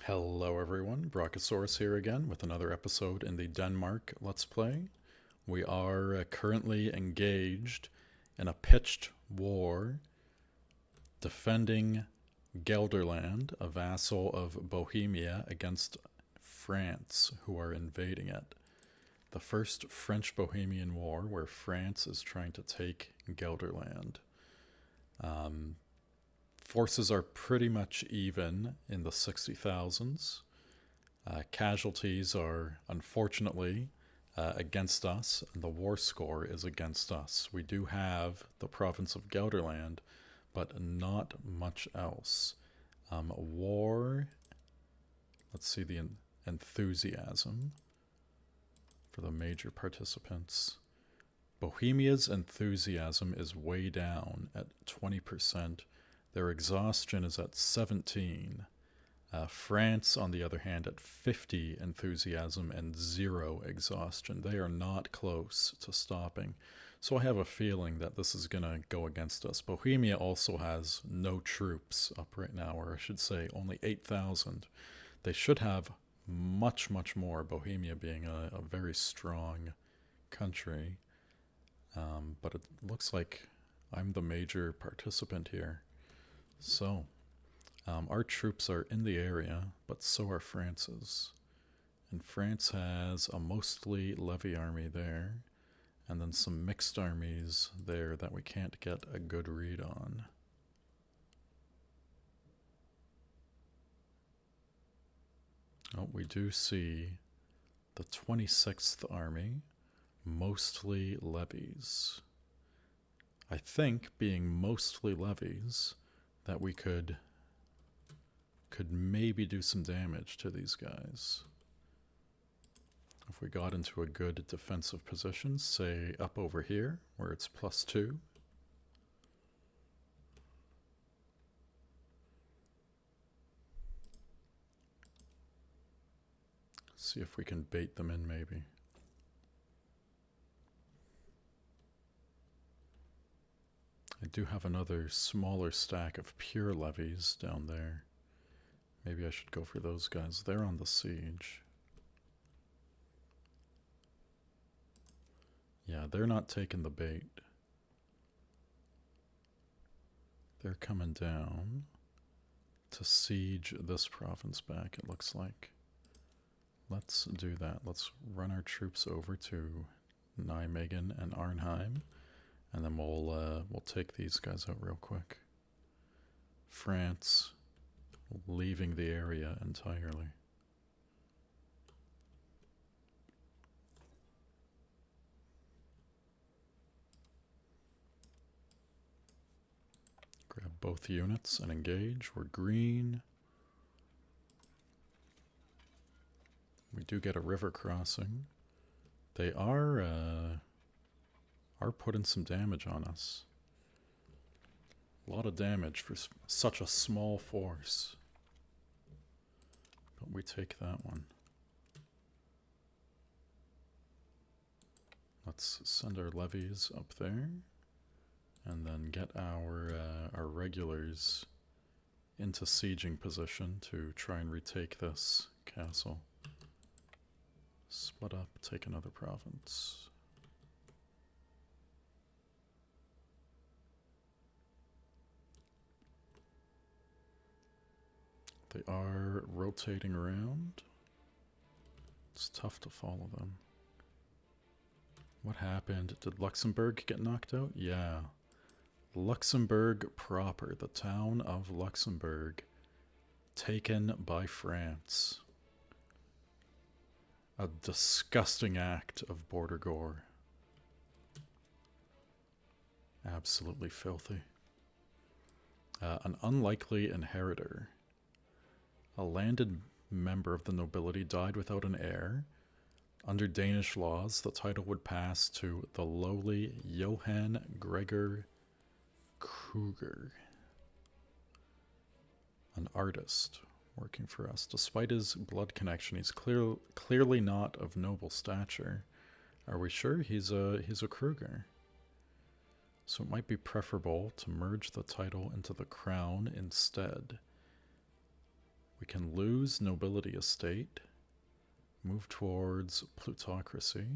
Hello everyone, Brachiosaurus here again with another episode in the Denmark Let's Play. We are currently engaged in a pitched war defending Gelderland, a vassal of Bohemia, against France, who are invading it. The first French-Bohemian War, where France is trying to take Gelderland. Forces are pretty much even in the 60,000s. Casualties are, unfortunately, against us, and the war score is against us. We do have the province of Gelderland, but not much else. War, let's see the enthusiasm for the major participants. Bohemia's enthusiasm is way down at 20%. Their exhaustion is at 17. France, on the other hand, at 50 enthusiasm and 0 exhaustion. They are not close to stopping. So I have a feeling that this is going to go against us. Bohemia also has no troops up right now, or I should say only 8,000. They should have much, much more, Bohemia being a very strong country. But it looks like I'm the major participant here. So, our troops are in the area, but so are France's. And France has a mostly levy army there, and then some mixed armies there that we can't get a good read on. Oh, we do see the 26th Army, mostly levies. I think, being mostly levies, that we could maybe do some damage to these guys. If we got into a good defensive position, say up over here, where it's +2. See if we can bait them in, maybe. I do have another smaller stack of pure levies down there. Maybe I should go for those guys. They're on the siege. Yeah, they're not taking the bait. They're coming down to siege this province back, it looks like. Let's do that. Let's run our troops over to Nijmegen and Arnhem. And then we'll take these guys out real quick. France leaving the area entirely. Grab both units and engage. We're green. We do get a river crossing. They are putting some damage on us. A lot of damage for such a small force. But we take that one. Let's send our levies up there. And then get our regulars into sieging position to try and retake this castle. Split up, take another province. They are rotating around. It's tough to follow them. What happened? Did Luxembourg get knocked out? Yeah. Luxembourg proper, the town of Luxembourg, taken by France. A disgusting act of border gore. Absolutely filthy. An unlikely inheritor. A landed member of the nobility died without an heir. Under Danish laws, the title would pass to the lowly Johann Gregor Kruger, an artist working for us. Despite his blood connection, he's clearly not of noble stature. Are we sure he's a Kruger? So it might be preferable to merge the title into the crown instead. We can lose nobility estate, move towards plutocracy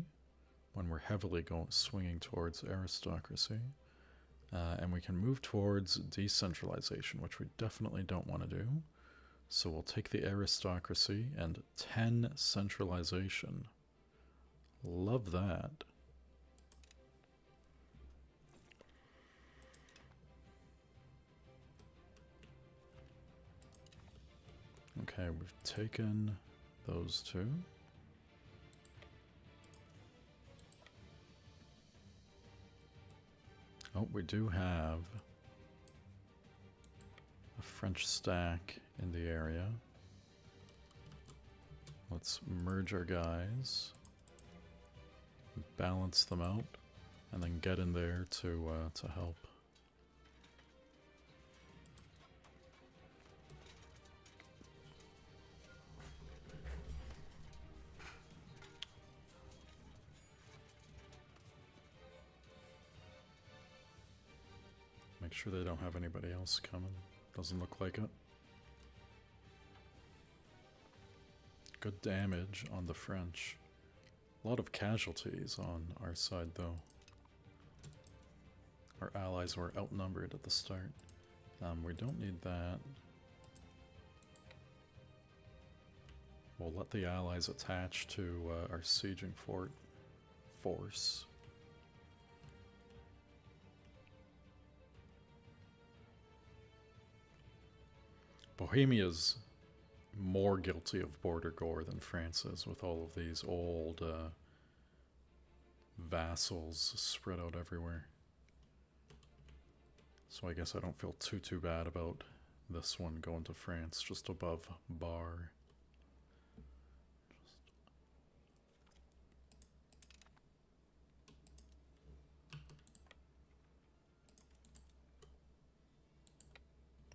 when we're heavily swinging towards aristocracy, and we can move towards decentralization, which we definitely don't want to do. So we'll take the aristocracy and 10 centralization. Love that. Okay, we've taken those two. Oh, we do have a French stack in the area. Let's merge our guys, balance them out, and then get in there to help. Make sure they don't have anybody else coming. Doesn't look like it. Good damage on the French. A lot of casualties on our side though. Our allies were outnumbered at the start. We don't need that. We'll let the allies attach to our sieging fort force. Bohemia's more guilty of border gore than France is, with all of these old vassals spread out everywhere. So I guess I don't feel too bad about this one going to France, just above Bar.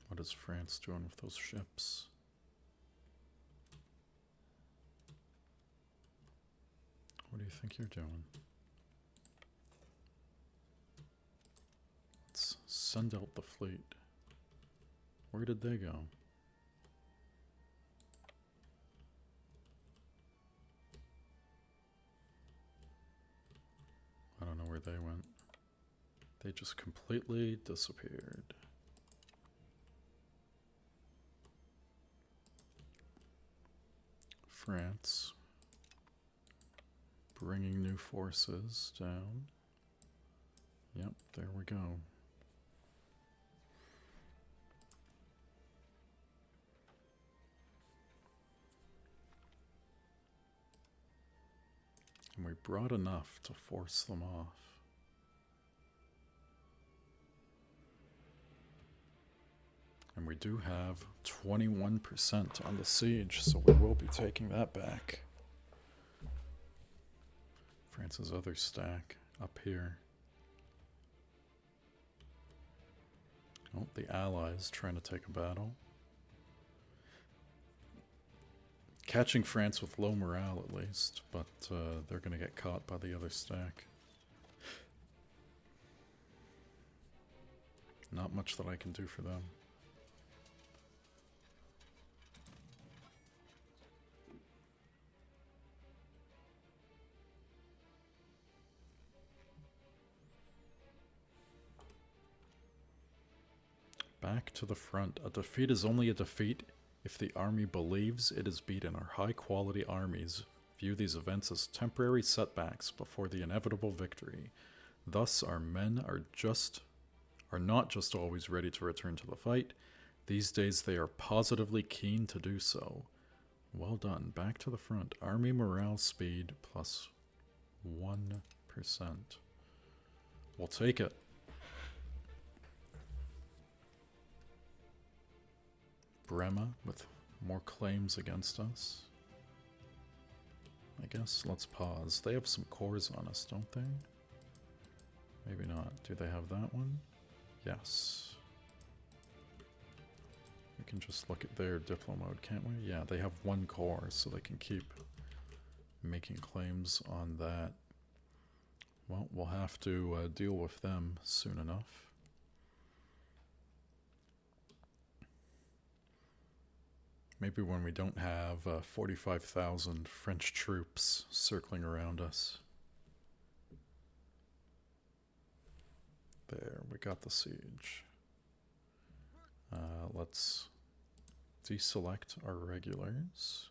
What is France doing with those ships? What do you think you're doing? Let's send out the fleet. Where did they go? I don't know where they went. They just completely disappeared. France bringing new forces down. Yep, there we go. And we brought enough to force them off. And we do have 21% on the siege, so we will be taking that back. France's other stack up here. Oh, the Allies trying to take a battle. Catching France with low morale at least, but they're going to get caught by the other stack. Not much that I can do for them. Back to the front. A defeat is only a defeat if the army believes it is beaten. Our high-quality armies view these events as temporary setbacks before the inevitable victory. Thus, our men are not just always ready to return to the fight. These days, they are positively keen to do so. Well done. Back to the front. Army morale speed plus 1%. We'll take it. Brema with more claims against us. I guess let's pause. They have some cores on us, don't they? Maybe not. Do they have that one? Yes. We can just look at their diplo mode, can't we? Yeah, they have one core, so they can keep making claims on that. Well, we'll have to deal with them soon enough. Maybe when we don't have 45,000 French troops circling around us. There, we got the siege. Let's deselect our regulars.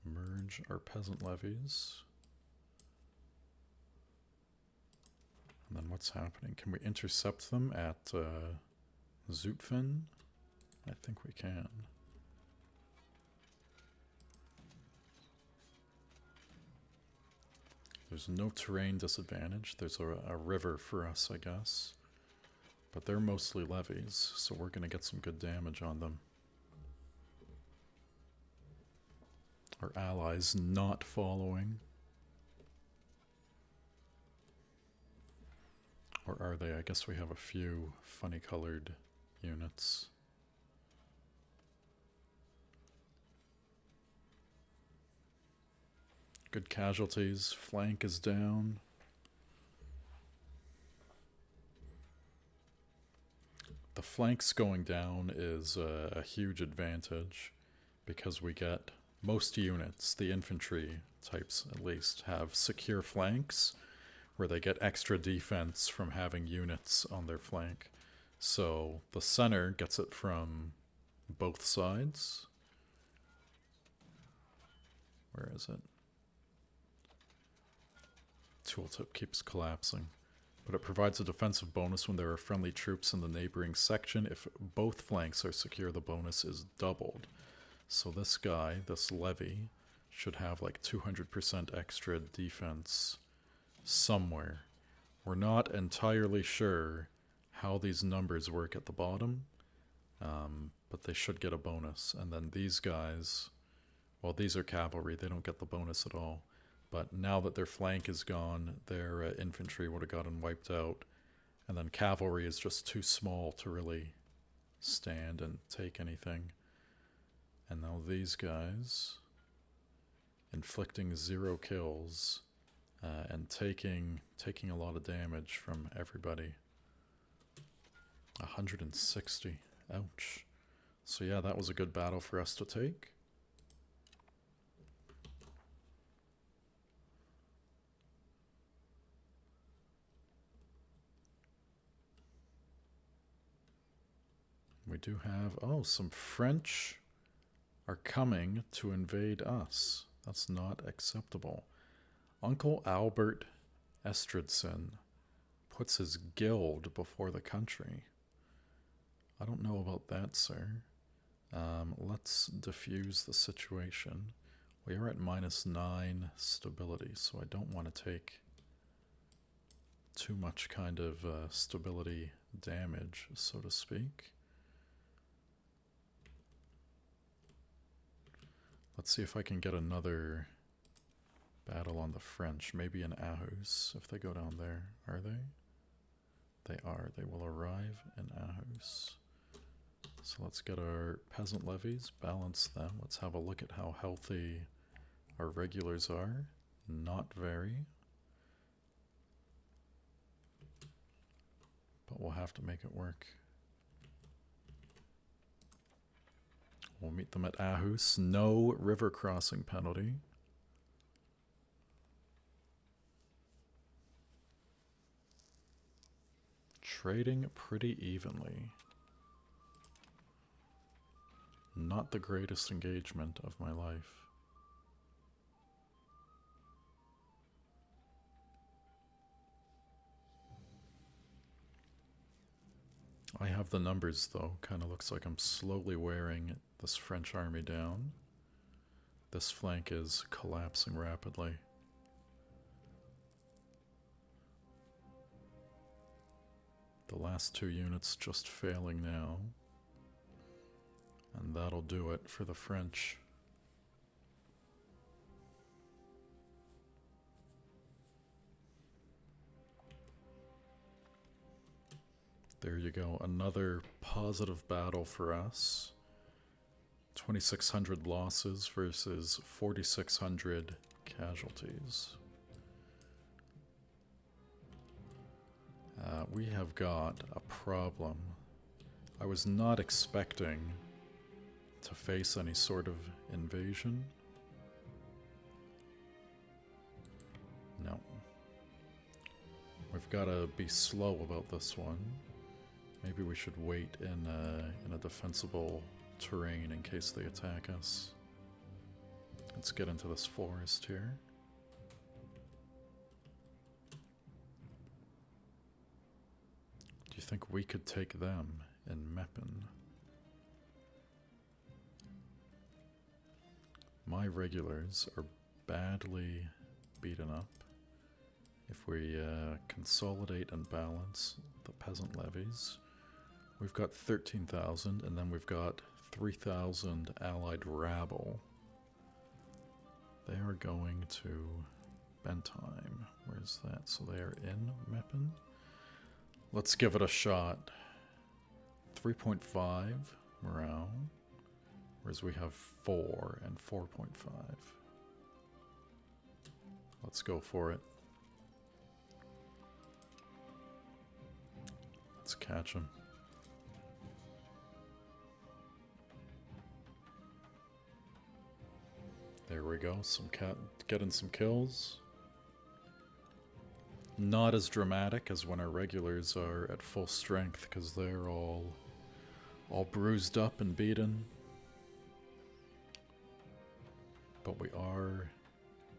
Merge our peasant levies. And then what's happening? Can we intercept them at Zutphen? I think we can. There's no terrain disadvantage. There's a river for us, I guess. But they're mostly levies, so we're going to get some good damage on them. Our allies not following. Or are they? I guess we have a few funny colored units. Good casualties. Flank is down. The flanks going down is a huge advantage because we get most units, the infantry types at least, have secure flanks where they get extra defense from having units on their flank. So the center gets it from both sides. Where is it? Tooltip keeps collapsing. But it provides a defensive bonus when there are friendly troops in the neighboring section. If both flanks are secure, the bonus is doubled. So this guy, this levy, should have like 200% extra defense somewhere. We're not entirely sure how these numbers work at the bottom, but they should get a bonus. And then these guys, well, these are cavalry. They don't get the bonus at all. But now that their flank is gone, their infantry would have gotten wiped out. And then cavalry is just too small to really stand and take anything. And now these guys, inflicting 0 kills and taking a lot of damage from everybody. 160. Ouch. So yeah, that was a good battle for us to take. We do have, oh, some French are coming to invade us. That's not acceptable. Uncle Albert Estridson puts his guild before the country. I don't know about that, sir. Let's diffuse the situation. We are at -9 stability, so I don't want to take too much kind of stability damage, so to speak. Let's see if I can get another battle on the French. Maybe in Aarhus, if they go down there. Are they? They are. They will arrive in Aarhus. So let's get our peasant levies, balance them. Let's have a look at how healthy our regulars are. Not very. But we'll have to make it work. We'll meet them at Aarhus. No river crossing penalty. Trading pretty evenly. Not the greatest engagement of my life. I have the numbers though. Kind of looks like I'm slowly wearing this French army down. This flank is collapsing rapidly. The last 2 units just failing now. And that'll do it for the French. There you go, another positive battle for us. 2,600 losses versus 4,600 casualties. We have got a problem. I was not expecting to face any sort of invasion? No. We've got to be slow about this one. Maybe we should wait in a defensible terrain in case they attack us. Let's get into this forest here. Do you think we could take them in Meppen? My regulars are badly beaten up. If we consolidate and balance the peasant levies, we've got 13,000, and then we've got 3,000 allied rabble. They are going to Bentheim. Where's that? So they are in Meppen. Let's give it a shot. 3.5 morale, whereas we have 4 and 4.5. Let's go for it. Let's catch him. There we go, getting some kills. Not as dramatic as when our regulars are at full strength, because they're all bruised up and beaten. But we are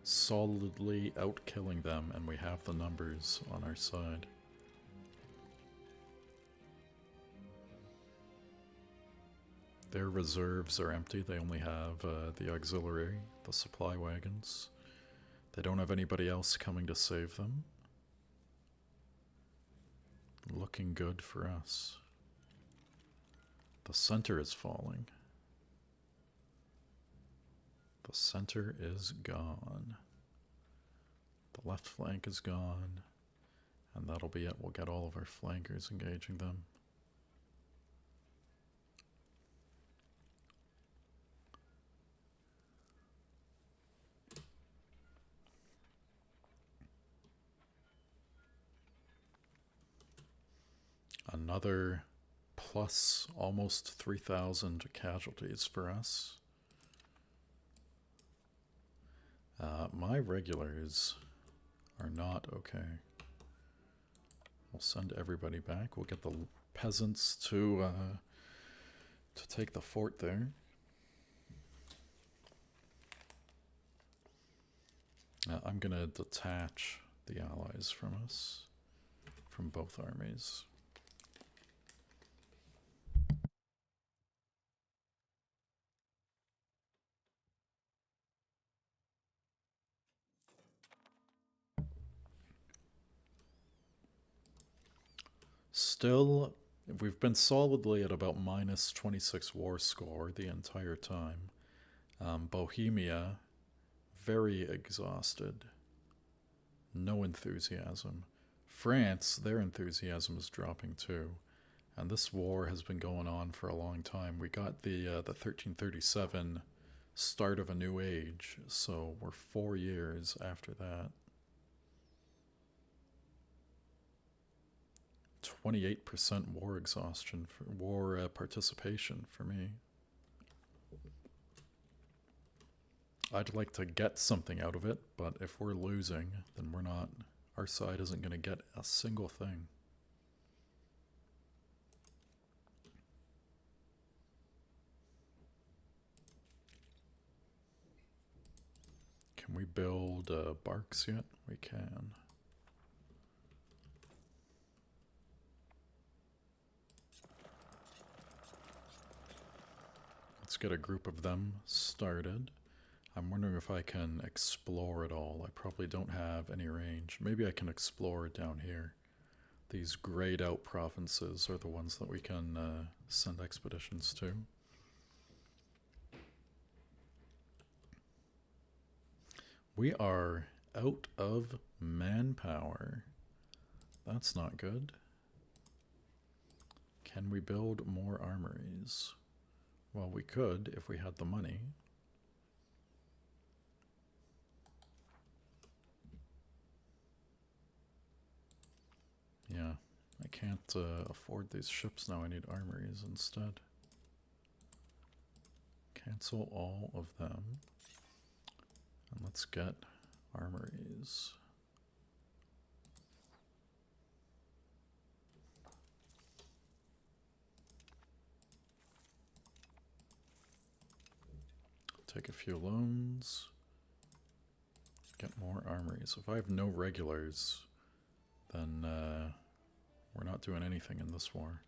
solidly out-killing them, and we have the numbers on our side. Their reserves are empty. They only have the auxiliary, the supply wagons. They don't have anybody else coming to save them. Looking good for us. The center is falling. The center is gone. The left flank is gone. And that'll be it. We'll get all of our flankers engaging them. Another plus almost 3,000 casualties for us. My regulars are not okay. We'll send everybody back. We'll get the peasants to take the fort there. I'm gonna detach the allies from us, from both armies. Still, we've been solidly at about minus 26 war score the entire time. Bohemia, very exhausted. No enthusiasm. France, their enthusiasm is dropping too. And this war has been going on for a long time. We got the 1337 start of a new age, so we're 4 years after that. 28% war exhaustion, for war participation for me. I'd like to get something out of it, but if we're losing, then we're not, our side isn't going to get a single thing. Can we build barks yet? We can. Let's get a group of them started. I'm wondering if I can explore it all. I probably don't have any range. Maybe I can explore down here. These grayed out provinces are the ones that we can send expeditions to. We are out of manpower. That's not good. Can we build more armories? Well, we could if we had the money. Yeah, I can't afford these ships now. I need armories instead. Cancel all of them. And let's get armories. Take a few loans. Get more armories. If I have no regulars, then we're not doing anything in this war.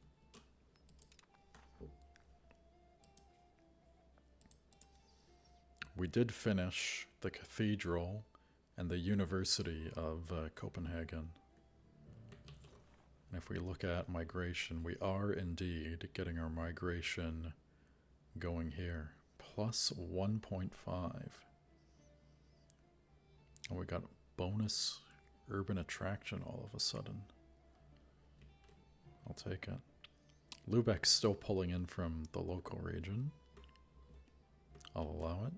We did finish the cathedral and the University of Copenhagen. And if we look at migration, we are indeed getting our migration going here. Plus 1.5. And we got bonus urban attraction all of a sudden. I'll take it. Lübeck's still pulling in from the local region. I'll allow it.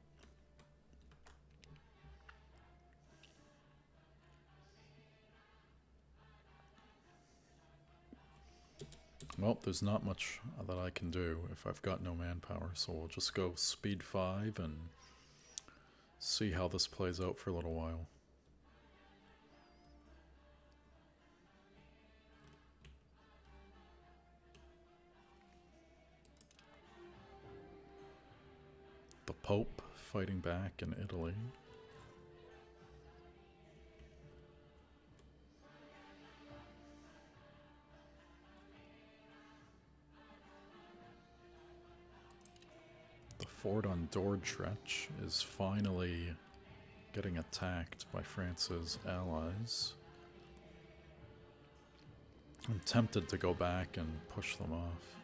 Well, there's not much that I can do if I've got no manpower, so we'll just go speed 5 and see how this plays out for a little while. The Pope fighting back in Italy. The fort on Dordrecht is finally getting attacked by France's allies. I'm tempted to go back and push them off.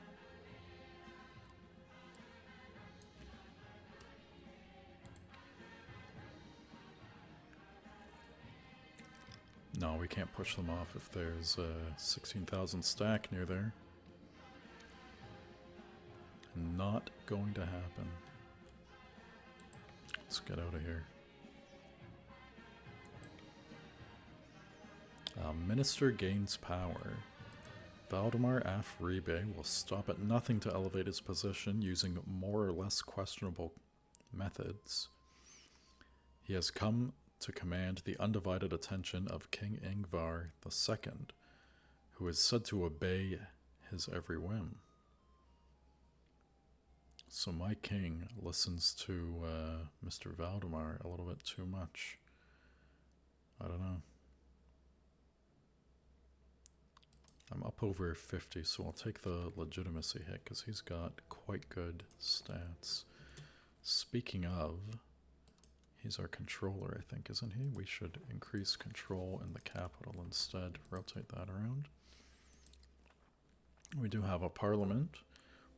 No, we can't push them off if there's a 16,000 stack near there. Not going to happen. Let's get out of here. Minister gains power. Valdemar af Ribe will stop at nothing to elevate his position using more or less questionable methods. He has come to command the undivided attention of King Ingvar II, who is said to obey his every whim. So my king listens to Mr. Valdemar a little bit too much. I don't know. I'm up over 50, so I'll take the legitimacy hit because he's got quite good stats. Speaking of, he's our controller, I think, isn't he? We should increase control in the capital instead. Rotate that around. We do have a parliament.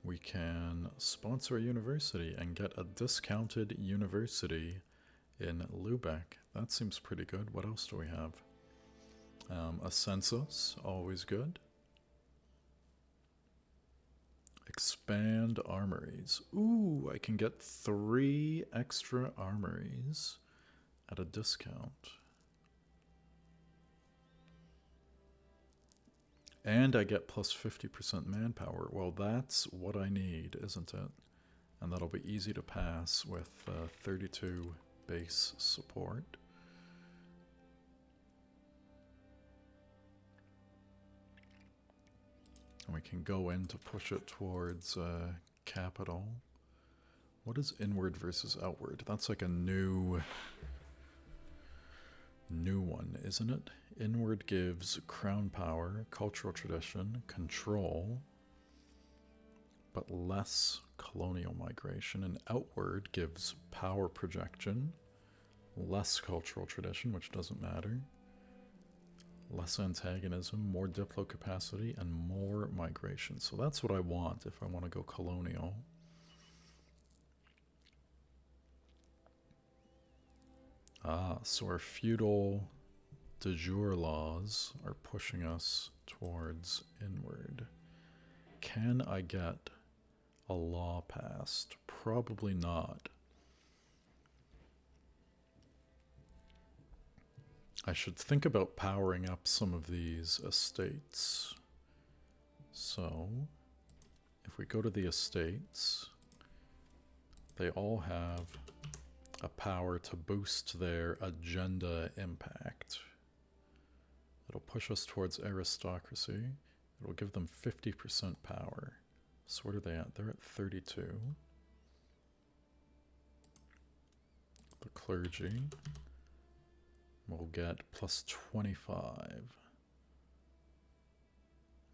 We can sponsor a university and get a discounted university in Lübeck. That seems pretty good. What else do we have? A census, always good. Expand armories. Ooh, I can get 3 extra armories at a discount. And I get plus 50% manpower. Well, that's what I need, isn't it? And that'll be easy to pass with 32 base support. And we can go in to push it towards capital. What is inward versus outward? That's like a new one, isn't it? Inward gives crown power, cultural tradition, control, but less colonial migration. And outward gives power projection, less cultural tradition, which doesn't matter, less antagonism, more diplo capacity, and more migration. So that's what I want if I want to go colonial. So our feudal de jure laws are pushing us towards inward. Can I get a law passed? Probably not. I should think about powering up some of these estates. So, if we go to the estates, they all have a power to boost their agenda impact. It'll push us towards aristocracy. It'll give them 50% power. So what are they at? They're at 32. The clergy will get plus 25.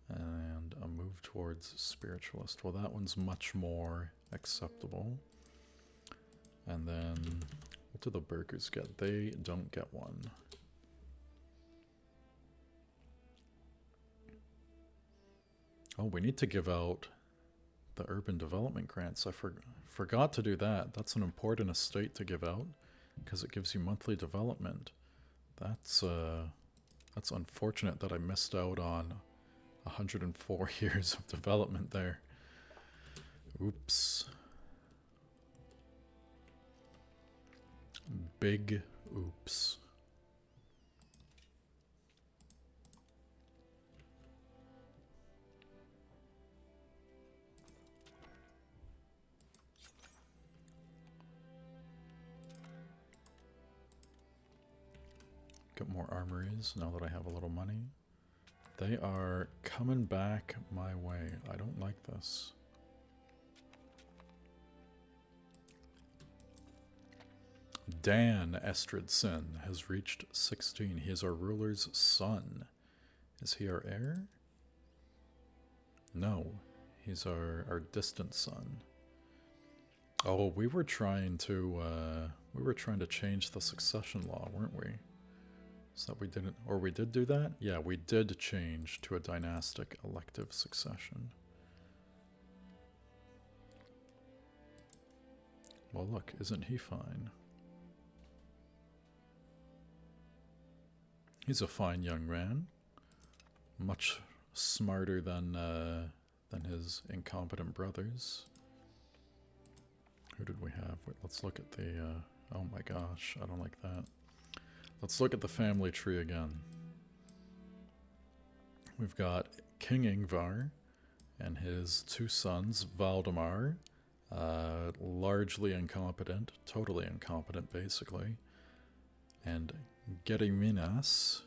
And a move towards spiritualist. Well, that one's much more acceptable. And then, what do the burghers get? They don't get one. Oh, we need to give out the urban development grants. I forgot to do that. That's an important estate to give out because it gives you monthly development. That's unfortunate that I missed out on 104 years of development there. Oops. Big oops. Get more armories now that I have a little money. They are coming back my way. I don't like this. Dan Estridson has reached 16. He is our ruler's son. Is he our heir? No, he's our distant son. Oh, we were trying to change the succession law, weren't we? So that we didn't, or we did do that? Yeah, we did change to a dynastic elective succession. Well, look, isn't he fine? He's a fine young man. Much smarter than his incompetent brothers. Who did we have? Wait, let's look at the, oh my gosh, I don't like that. Let's look at the family tree again. We've got King Ingvar and his two sons, Valdemar, largely incompetent, totally incompetent basically, and Gediminas,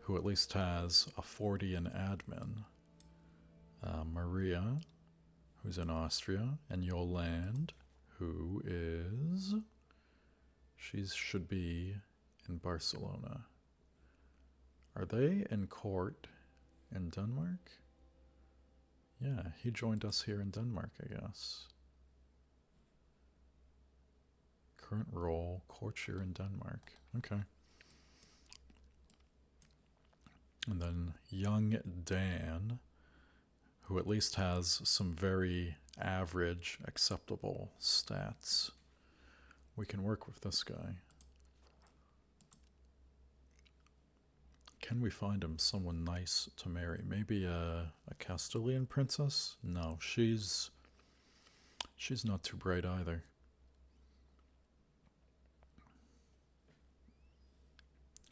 who at least has a 40 in admin, Maria, who's in Austria, and Yolande, who is, she should be in Barcelona. Are they in court in Denmark? Yeah, he joined us here in Denmark, I guess. Current role, courtier in Denmark. Okay. And then young Dan, who at least has some very average, acceptable stats. We can work with this guy. Can we find him someone nice to marry? Maybe a Castilian princess? No, she's not too bright either.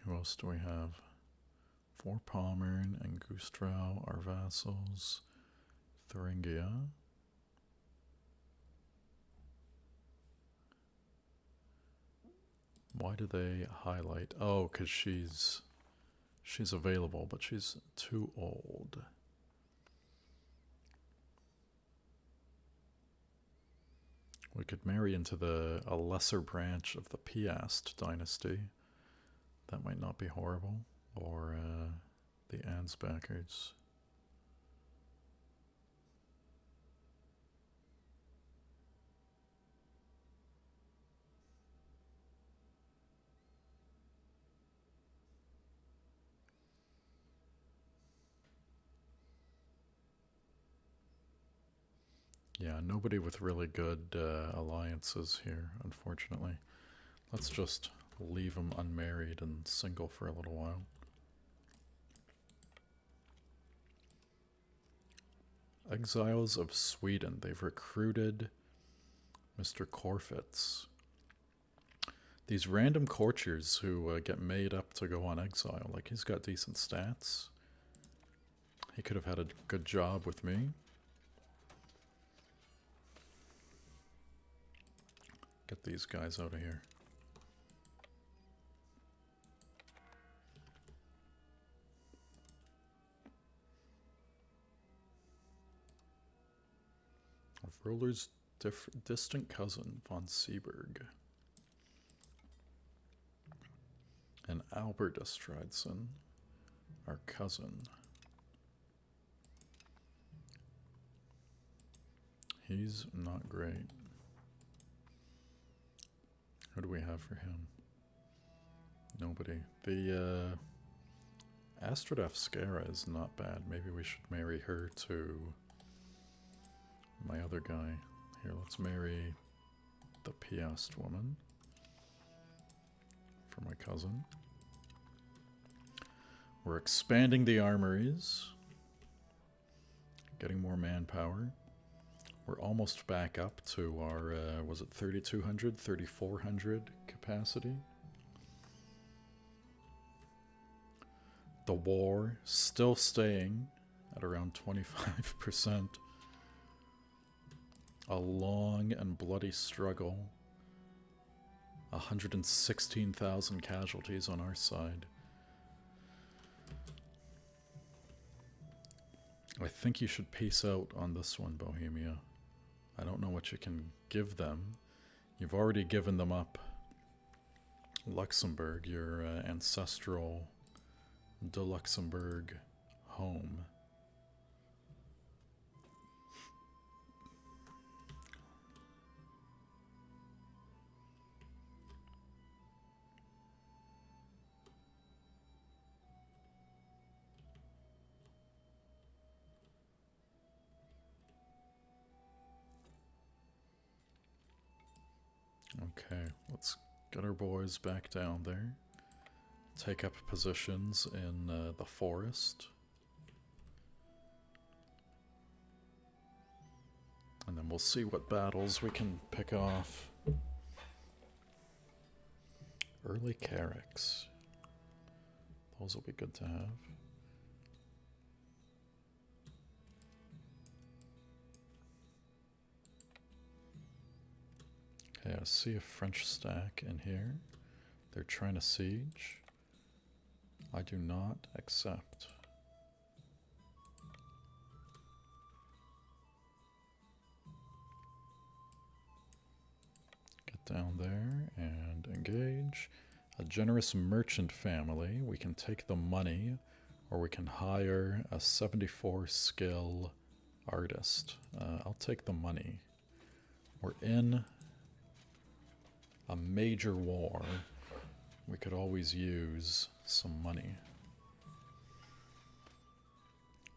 Who else do we have? For Pommern and Gustrau, our vassals. Thuringia. Why do they highlight? Oh, because she's available, but she's too old. We could marry into a lesser branch of the Piast dynasty. That might not be horrible. Or the Ansbackers. Yeah, nobody with really good alliances here, unfortunately. Let's just leave them unmarried and single for a little while. Exiles of Sweden. They've recruited Mr. Corfitz. These random courtiers who get made up to go on exile. Like, he's got decent stats. He could have had a good job with me. Get these guys out of here. Of ruler's distant cousin, von Seeberg. And Albert Estridson, our cousin. He's not great. Who do we have for him? Nobody. The Astrodevskera is not bad. Maybe we should marry her to my other guy. Here, let's marry the Piast woman for my cousin. We're expanding the armories, getting more manpower. We're almost back up to our, was it 3,200, 3,400 capacity? The war still staying at around 25%. A long and bloody struggle. 116,000 casualties on our side. I think you should peace out on this one, Bohemia. I don't know what you can give them. You've already given them up Luxembourg, your ancestral de Luxembourg home. Okay, let's get our boys back down there. Take up positions in the forest. And then we'll see what battles we can pick off. Early Carracks. Those will be good to have. Okay, I see a French stack in here. They're trying to siege. I do not accept. Get down there and engage. A generous merchant family. We can take the money, or we can hire a 74 skill artist. I'll take the money. We're in a major war. We could always use some money.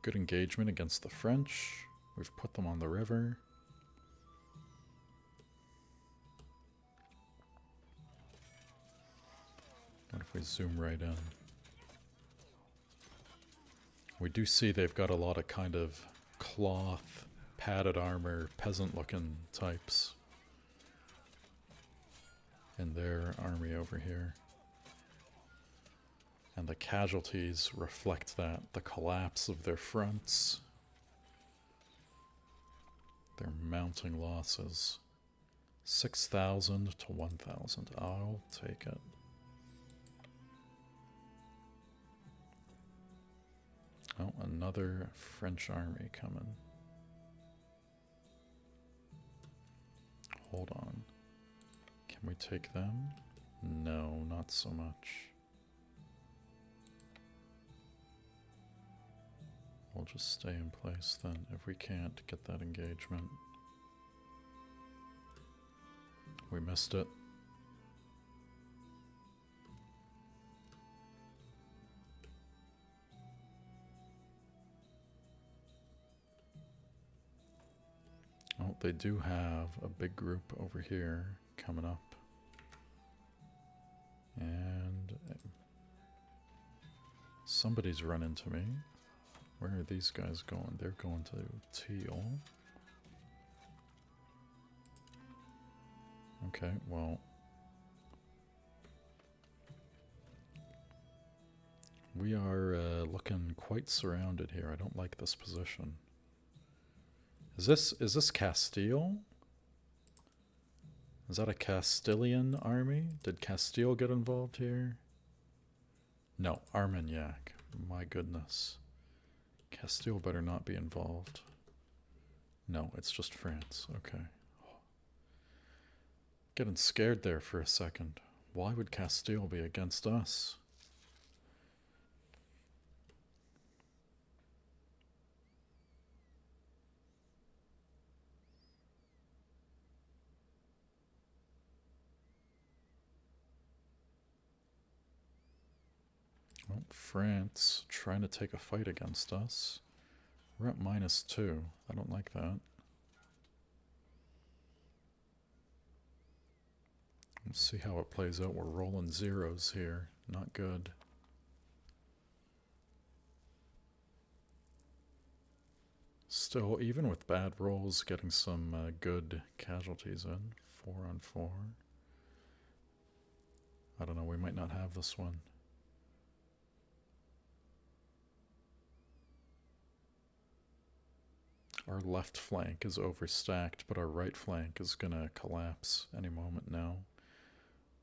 Good engagement against the French. We've put them on the river. What if we zoom right in? We do see they've got a lot of kind of cloth, padded armor, peasant-looking types in their army over here. And the casualties reflect that, the collapse of their fronts. Their mounting losses. 6,000 to 1,000. I'll take it. Oh, another French army coming. Hold on. Can we take them? No, not so much. We'll just stay in place then if we can't get that engagement. We missed it. Oh, they do have a big group over here coming up. And somebody's run into me. Where are these guys going? They're going to Teal. Okay, well. We are looking quite surrounded here. I don't like this position. Is this Castile? Is that a Castilian army? Did Castile get involved here? No, Armagnac. My goodness. Castile better not be involved. No, it's just France. Okay. Getting scared there for a second. Why would Castile be against us? Well, France trying to take a fight against us. We're at -2. I don't like that. Let's see how it plays out. We're rolling zeros here. Not good. Still, even with bad rolls, getting some good casualties in. 4 on 4. I don't know, we might not have this one. Our left flank is overstacked, but our right flank is gonna collapse any moment now.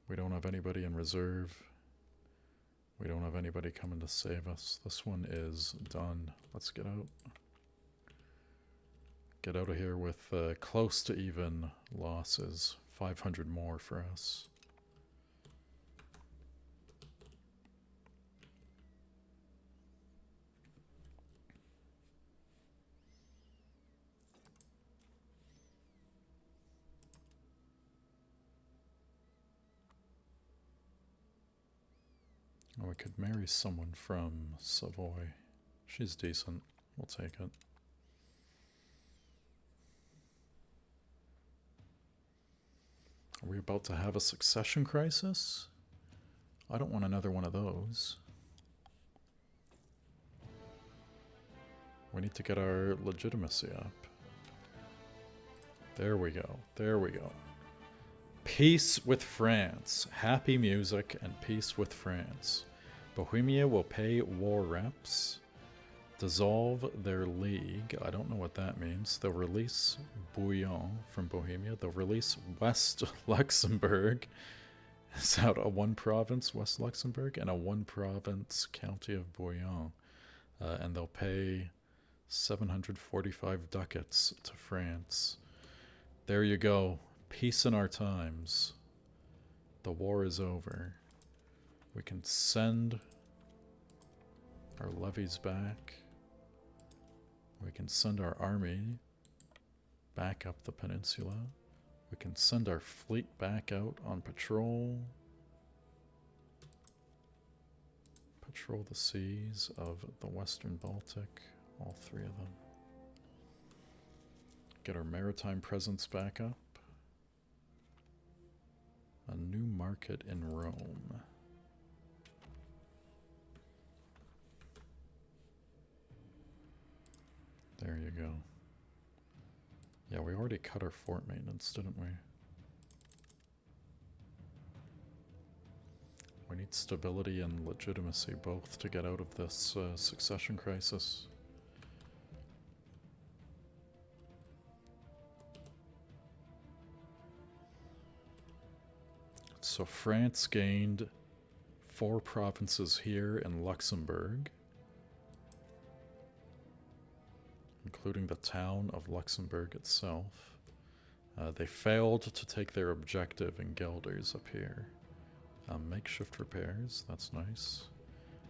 We don't have anybody in reserve. We don't have anybody coming to save us. This one is done. Let's get out. Get out of here with close to even losses. 500 more for us. Oh, we could marry someone from Savoy. She's decent. We'll take it. Are we about to have a succession crisis? I don't want another one of those. We need to get our legitimacy up. There we go. There we go. Peace with France. Happy music and peace with France. Bohemia will pay war reps. Dissolve their league. I don't know what that means. They'll release Bouillon from Bohemia. They'll release West Luxembourg. Is that a one province, West Luxembourg, and a one province county of Bouillon. And they'll pay 745 ducats to France. There you go. Peace in our times. The war is over. We can send our levies back. We can send our army back up the peninsula. We can send our fleet back out on patrol. Patrol the seas of the Western Baltic, all 3 of them. Get our maritime presence back up. A new market in Rome. There you go. Yeah, we already cut our fort maintenance, didn't we? We need stability and legitimacy both to get out of this succession crisis. So France gained 4 provinces here in Luxembourg, including the town of Luxembourg itself. They failed to take their objective in Gelders up here. Makeshift repairs, that's nice.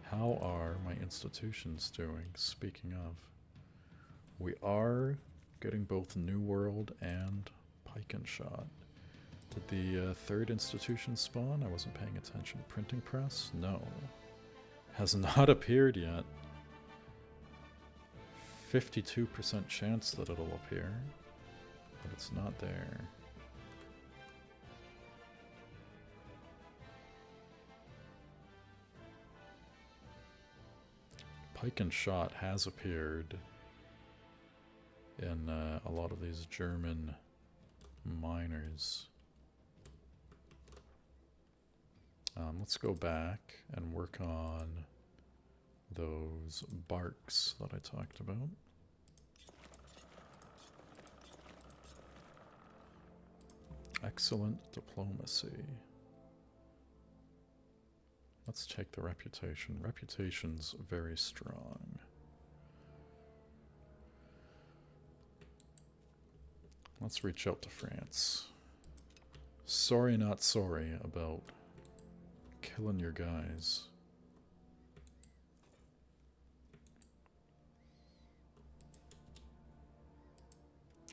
How are my institutions doing? Speaking of, we are getting both New World and Pike and Shot. Did the 3rd institution spawn? I wasn't paying attention. Printing press? No. Has not appeared yet. 52% chance that it'll appear, but it's not there. Pike and Shot has appeared in a lot of these German miners. Let's go back and work on those barks that I talked about. Excellent diplomacy. Let's take the reputation. Reputation's very strong. Let's reach out to France. Sorry not sorry about killing your guys.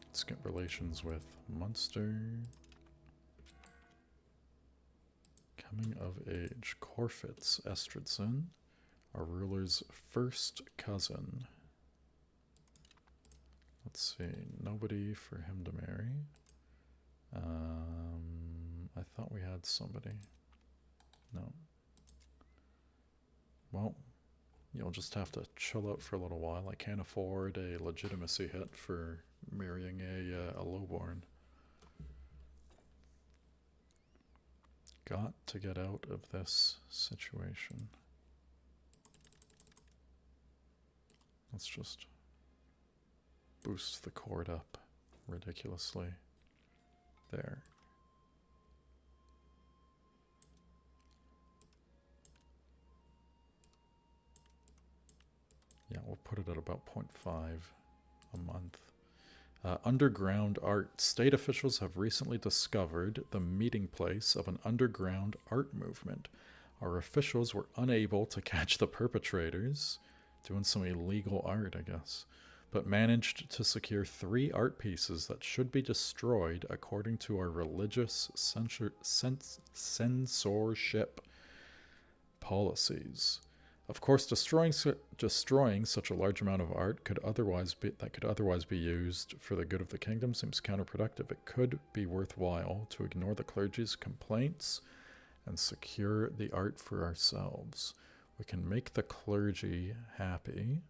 Let's get relations with Munster. Coming of age. Corfitz Estridson, our ruler's first cousin. Let's see. Nobody for him to marry. I thought we had somebody. No. Well, you'll just have to chill out for a little while. I can't afford a legitimacy hit for marrying a lowborn. Got to get out of this situation. Let's just boost the court up ridiculously. There. Yeah, we'll put it at about 0.5 a month. Underground art. State officials have recently discovered the meeting place of an underground art movement. Our officials were unable to catch the perpetrators, doing some illegal art, I guess, but managed to secure 3 art pieces that should be destroyed according to our religious censorship policies. Of course, destroying such a large amount of art could otherwise be used for the good of the kingdom seems counterproductive. It could be worthwhile to ignore the clergy's complaints and secure the art for ourselves. We can make the clergy happy,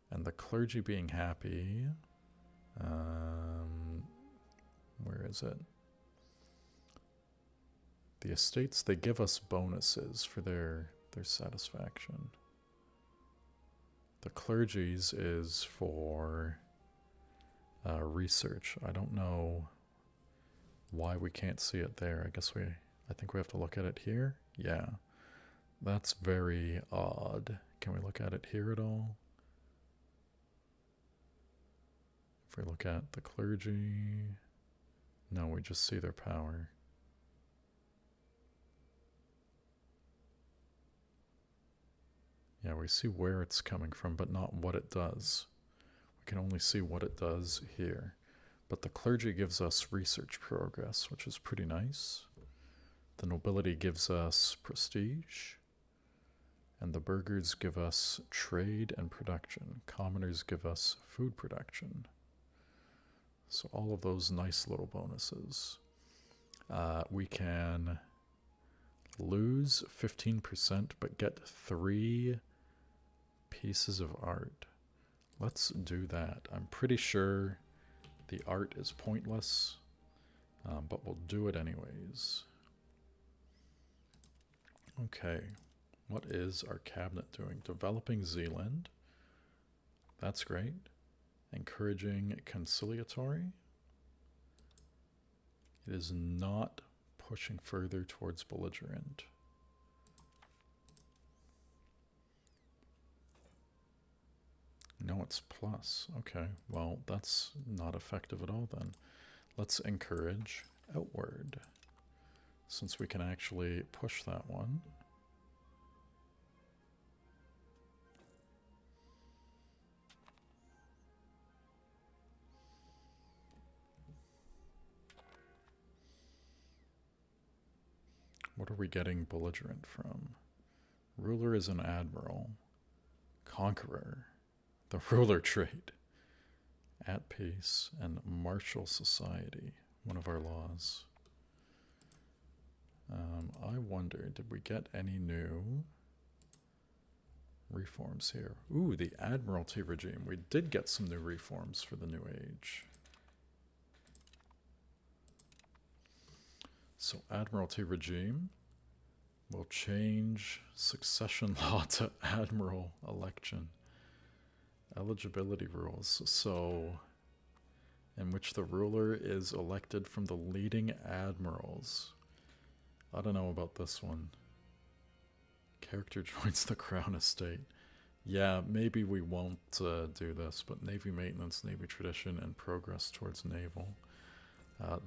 and the clergy being happy, where is it? The estates, they give us bonuses for their satisfaction. The clergy's is for research. I don't know why we can't see it there. I think we have to look at it here. Yeah, that's very odd. Can we look at it here at all? If we look at the clergy, no, we just see their power. Yeah, we see where it's coming from, but not what it does. We can only see what it does here. But the clergy gives us research progress, which is pretty nice. The nobility gives us prestige. And the burghers give us trade and production. Commoners give us food production. So all of those nice little bonuses. We can lose 15%, but get 3 pieces of art. Let's do that. I'm pretty sure the art is pointless, but we'll do it anyways. Okay, what is our cabinet doing? Developing Zealand. That's great. Encouraging conciliatory. It is not pushing further towards belligerent. No, it's plus. Okay, well, that's not effective at all then. Let's encourage outward, since we can actually push that one. What are we getting belligerent from? Ruler is an admiral. Conqueror. The ruler trait. At peace and martial society. One of our laws. I wonder, did we get any new reforms here? Ooh, the Admiralty regime. We did get some new reforms for the New Age. So Admiralty regime will change succession law to admiral election. Eligibility rules. So in which the ruler is elected from the leading admirals. I don't know about this one. Character joins the crown estate. Yeah, maybe we won't do this, but Navy maintenance, Navy tradition, and progress towards naval.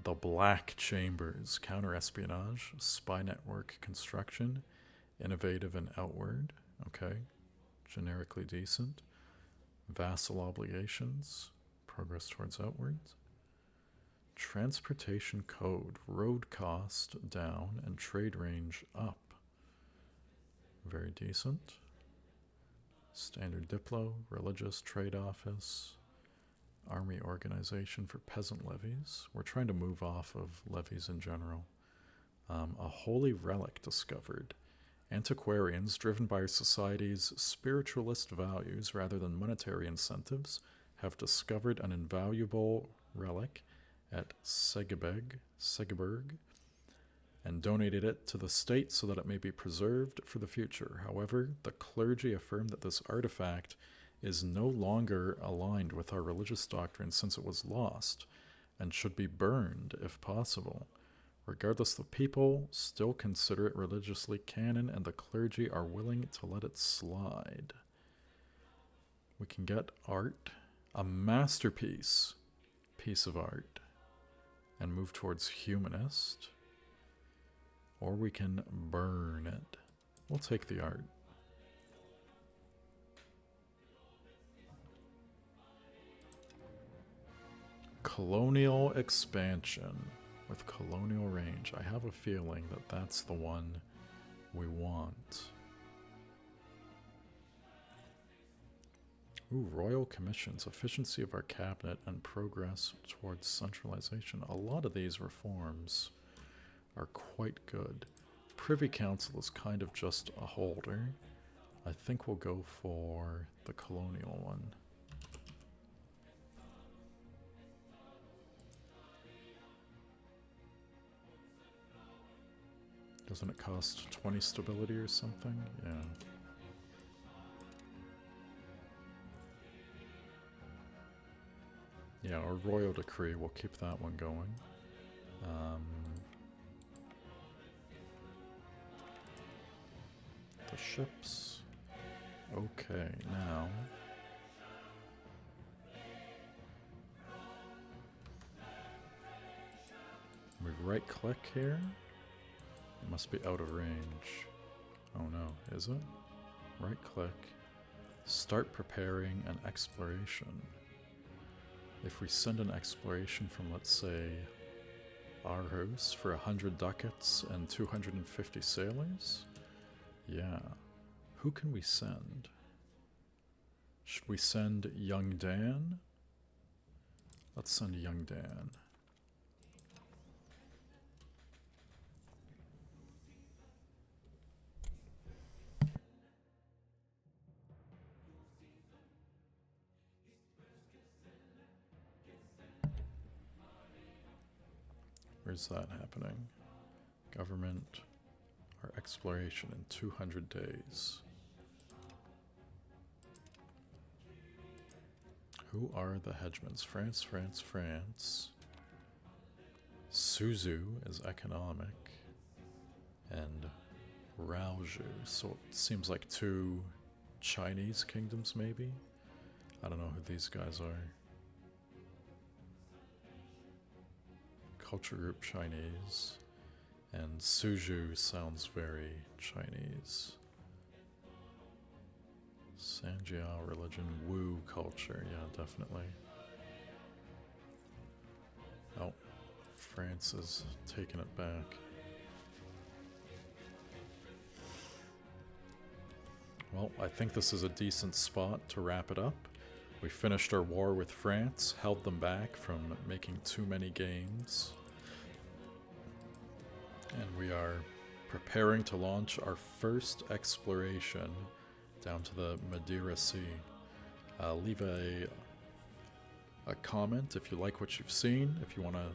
The Black Chambers, counter-espionage, spy network construction, innovative and outward. Okay, generically decent. Vassal obligations, progress towards outwards. Transportation code, road cost down and trade range up. Very decent. Standard Diplo, religious trade office, army organization for peasant levies. We're trying to move off of levies in general. A holy relic discovered. Antiquarians, driven by our society's spiritualist values rather than monetary incentives, have discovered an invaluable relic at Segeberg, and donated it to the state so that it may be preserved for the future. However, the clergy affirm that this artifact is no longer aligned with our religious doctrine since it was lost and should be burned if possible. Regardless, the people still consider it religiously canon and the clergy are willing to let it slide. We can get art, a masterpiece piece of art, and move towards humanist. Or we can burn it. We'll take the art. Colonial expansion with colonial range. I have a feeling that that's the one we want. Ooh, royal commissions, efficiency of our cabinet, and progress towards centralization. A lot of these reforms are quite good. Privy Council is kind of just a holder. I think we'll go for the colonial one. Doesn't it cost 20 stability or something? Yeah. Yeah, our royal decree, we'll keep that one going. The ships. Okay, now we right click here. It must be out of range. Oh no, is it? Right click. Start preparing an exploration. If we send an exploration from, let's say, Aarhus for 100 ducats and 250 sailors? Yeah. Who can we send? Should we send young Dan? Let's send young Dan. Where's that happening? Government, our exploration in 200 days. Who are the hedgemans? France, France, France. Suzu is economic. And Raoju. So it seems like two Chinese kingdoms, maybe? I don't know who these guys are. Culture group Chinese, and Suzhou sounds very Chinese. Sanjiao religion, Wu culture, yeah, definitely. Oh, France is taking it back. Well, I think this is a decent spot to wrap it up. We finished our war with France, held them back from making too many gains. And we are preparing to launch our first exploration down to the Madeira Sea. Leave a comment if you like what you've seen, if you want to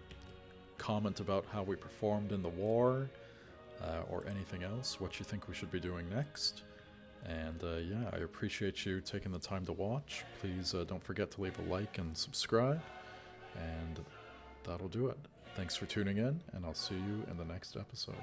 comment about how we performed in the war, or anything else, what you think we should be doing next. And yeah, I appreciate you taking the time to watch. Please don't forget to leave a like and subscribe. And that'll do it. Thanks for tuning in, and I'll see you in the next episode.